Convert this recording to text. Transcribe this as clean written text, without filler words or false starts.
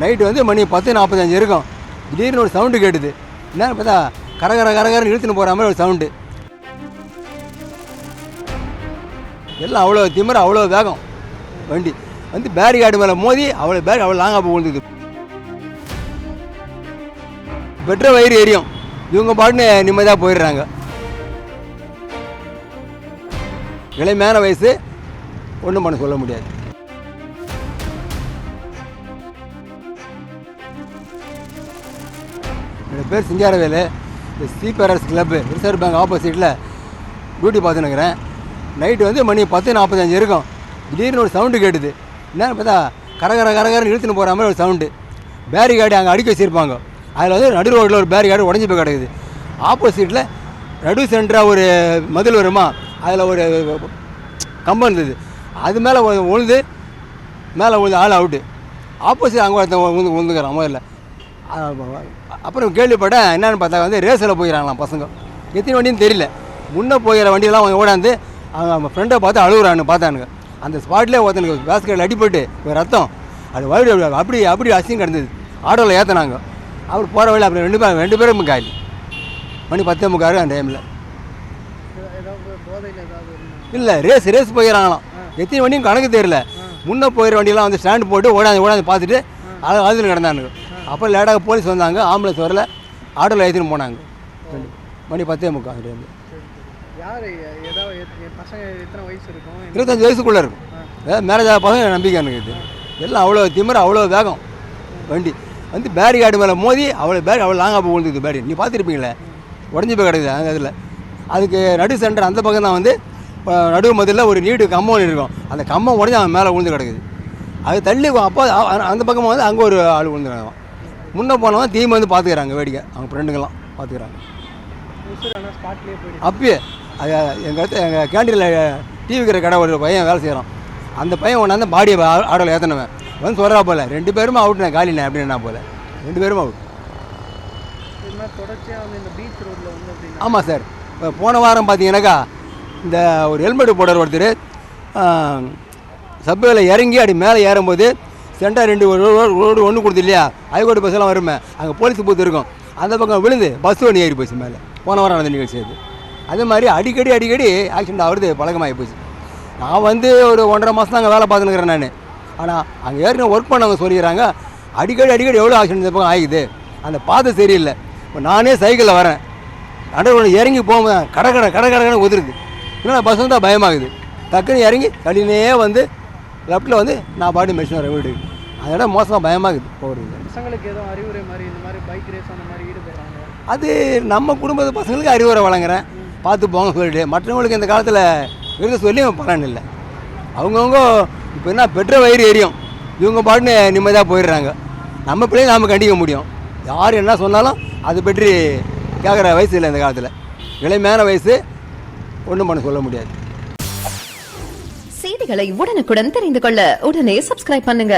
Night வந்து மணி 10:45 இருக்கும். திடீர்னு ஒரு சவுண்டு கேட்டுது. என்னன்னு பார்த்தா கரகரன்னு இழுத்துன்னு போகிற மாதிரி ஒரு சவுண்டு. எல்லாம் அவ்வளோ திமிர, அவ்வளோ வேகம் வண்டி வந்து பேரிகார்டு மேலே மோதி அவ்வளோ லாங்காக போய் விழுந்துது. பெட்ரோல் வயிறு எரியும். இவங்க பாட்டுன்னு நிம்மதியாக போயிடுறாங்க. இளமையான வயசு, ஒன்றும் பண்ண சொல்ல முடியாது. என்னோடய பேர் சிங்காரவேலு. இந்த சிபிஆர்எஸ் கிளப்பு ரிசர்வ் பேங்க் ஆப்போசிட்டில் டியூட்டி பார்த்துன்னுக்கிறேன். நைட்டு வந்து மணி 10:45 இருக்கும். திடீர்னு ஒரு சவுண்டு கேட்டுது. என்னன்னு பார்த்தா கரகரன்னு இழுத்துன்னு போகிற மாதிரி ஒரு சவுண்டு. பேரிகார்டு அங்கே அடுக்கி வச்சுருப்பாங்க. அதில் வந்து நடு ரோட்டில் ஒரு பேரிகார்டு உடஞ்சி போய் கிடக்குது. ஆப்போசிட்டில் நடு சென்டராக ஒரு மதில் வருமா, அதில் ஒரு கம்பம் இருந்தது. அது மேலே உழுது ஆள் அவுட்டு. ஆப்போசிட் அங்கே ஒருத்தன் உழுந்துக்கிறான் முதல்ல. அப்புறம் கேள்விப்பட்டேன், என்னென்னு பார்த்தா வந்து ரேஸில் போயிடறாங்களாம் பசங்க. எத்தனை வண்டின்னு தெரியல. முன்னே போகிற வண்டியெல்லாம் ஓடாந்து அவங்க ஃப்ரெண்டை பார்த்து அழுகுறான்னு பார்த்தானுங்க. அந்த ஸ்பாட்லேயே ஒருத்தனுக்கு பேஸ்கெட்டில் அடிப்பட்டு ஒரு ரத்தம் அது வழி அப்படி அசிங்க கிடந்தது. ஆட்டோவில் ஏற்றினாங்க. அவர் போகிற வழியில் அப்புறம் ரெண்டு பேரும் காலி. மணி 10:45 அந்த டைமில். இல்லை, ரேஸ் போயிடறாங்களாம். எத்தனை வண்டியும் கணக்கு தெரியல. முன்னே போயிற வண்டியெல்லாம் வந்து ஸ்டாண்டு போட்டு ஓடாந்து பார்த்துட்டு அழுதுன்னு கிடந்தானுங்க. அப்புறம் லேட்டாக போலீஸ் வந்தாங்க. ஆம்புலன்ஸ் வரல, ஆட்டோவில் ஏற்றின்னு போனாங்க. மணி 10:45 அந்த டைமில். 25 வயசுக்குள்ளே இருக்கும். மேரேஜ் ஆக பசங்க நம்பிக்கை எனக்கு இது. எல்லாம் அவ்வளோ திமிர, அவ்வளோ வேகம் வண்டி வந்து பேரிகார்டு மேலே மோதி அவ்வளோ லாங்காக போய் விழுந்துது. பேரி நீ பார்த்துருப்பீங்களே, உடஞ்சி போய் கிடக்குது. அந்த இதில் அதுக்கு நடு சென்டர் அந்த பக்கம் தான் வந்து நடுவு மதில் ஒரு நீட்டு கம்பம் இருக்கும். அந்த கம்பம் உடஞ்சி அவன் மேலே விழுந்து கிடக்குது. அது தள்ளி அப்போ அந்த பக்கமாக வந்து அங்கே ஒரு ஆள் விழுந்துருக்காங்க. முன்னே போனவங்க தீமை வந்து பார்த்துக்கிறாங்க. வேடிக்கை அவங்க ஃப்ரெண்டுங்கெல்லாம் பார்த்துக்கிறாங்க. அப்பயே எங்கள் கேண்டீனில் டீ விற்கிற கடை ஒரு பையன் வேலை செய்கிறான். அந்த பையன் ஒன்றாந்து பாடியை ஆடோவில் ஏற்றினவன் வந்து சொல்கிறா போல் 2 பேருமே அவுட்னேன் காலினேன் அப்படின்னு போல் 2 பேரும் அவுட். ஆமாம் சார். இப்போ போன வாரம் பார்த்தீங்கன்னாக்கா இந்த ஒரு ஹெல்மெட் போடுற ஒருத்தர் சப்வேல இறங்கி அப்படி மேலே ஏறும்போது சென்டர் 2 ரோடு ஒன்று கொடுத்து இல்லையா, ஹைகோர்ட் பஸ்ஸெல்லாம் வருமே, அங்கே போலீஸ் பூத்து இருக்கும். அந்த பக்கம் விழுந்து பஸ் ஒன்று ஏறி போச்சு மேலே. போன வாரம் நடந்த நிகழ்ச்சி அது. அதே மாதிரி அடிக்கடி ஆக்சிடென்ட் ஆகுறது பழக்கமாகி போச்சு. நான் வந்து ஒரு 1.5 மாதம் தான் அங்கே வேலை பார்த்துன்னுக்கிறேன் நான். ஆனால் அங்கே ஏற்கனவே ஒர்க் பண்ணவங்க சொல்லிக்கிறாங்க அடிக்கடி எவ்வளோ ஆக்சிடென்ட் பக்கம் ஆகிக்குது. அந்த பாதை சரியில்லை. இப்போ நானே சைக்கிளில் வரேன், அண்டர் இறங்கி போகும்போது கடை உதிருது. இன்னும் பஸ் வந்தால் பயமாகுது. டக்குன்னு இறங்கி தள்ளினே வந்து லெஃப்ட்டில் வந்து நான் பாட்டு மெஷின் வரேன் வீட்டுக்கு. அதோட மோசமாக பயமாகுது போகிறது. பசங்களுக்கு ஏதோ அறிவுரை மாதிரி இந்த மாதிரி பைக் ரேஸ் அந்த மாதிரி ஈடுபடுறாங்க. அது நம்ம குடும்பத்து பசங்களுக்கு அறிவுரை வழங்குறேன், பார்த்து போங்க சொல்லிட்டு. மற்றவங்களுக்கு இந்த காலத்தில் இருக்க சொல்லி பலன் இல்லை. அவங்கவுங்க இப்போ என்ன பெட்ரோல் வயிறு எரியும். இவங்க பாட்டுன்னு நிம்மதியாக போயிடுறாங்க. நம்ம பிள்ளைங்க நாம் கண்டிக்க முடியும். யார் என்ன சொன்னாலும் அது பற்றி கேட்குற வயசு இல்லை இந்த காலத்தில். இளமையான வயசு, ஒன்றும் பண்ண சொல்ல முடியாது. செய்திகளை உடனுக்குடன் தெரிந்து கொள்ள உடனே சப்ஸ்கிரைப் பண்ணுங்க.